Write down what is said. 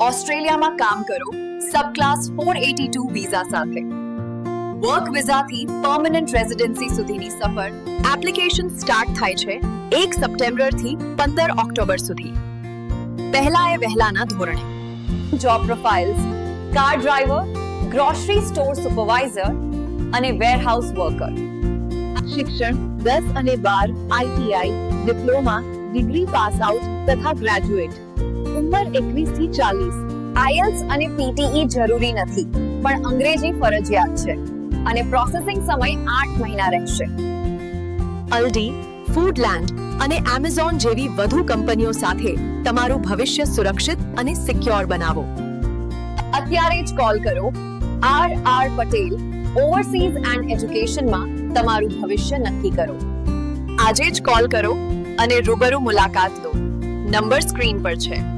ઓસ્ટ્રેલિયામાં કામ કરો સબ ક્લાસ 482 વિઝા સાથે વર્ક વિઝાથી પરમનન્ટ રેઝિડન્સી સુધીની સફર એપ્લિકેશન સ્ટાર્ટ થાય છે 1 સપ્ટેમ્બરથી 15 ઓક્ટોબર સુધી પહેલા વહેલાના ધોરણે job profiles car driver grocery store supervisor અને વેરહાઉસ વર્કર શિક્ષણ 10 અને 12 ITI diploma degree pass out તથા ગ્રેજ્યુએટ ઉંમર 21 થી 40 આઈએલ્સ અને પીટીઈ જરૂરી નથી પણ અંગ્રેજી ફરજિયાત છે અને પ્રોસેસિંગ સમય 8 મહિના રહેશે અલ્ડી ફૂડલેન્ડ અને એમેઝોન જેવી વધુ કંપનીઓ સાથે તમારું ભવિષ્ય સુરક્ષિત અને સિક્યોર બનાવો અત્યારે જ કોલ કરો આર પટેલ ઓવરસીઝ એન્ડ એજ્યુકેશનમાં તમારું ભવિષ્ય નક્કી કરો આજે જ કોલ કરો અને રૂબરૂ મુલાકાત લો નંબર સ્ક્રીન પર છે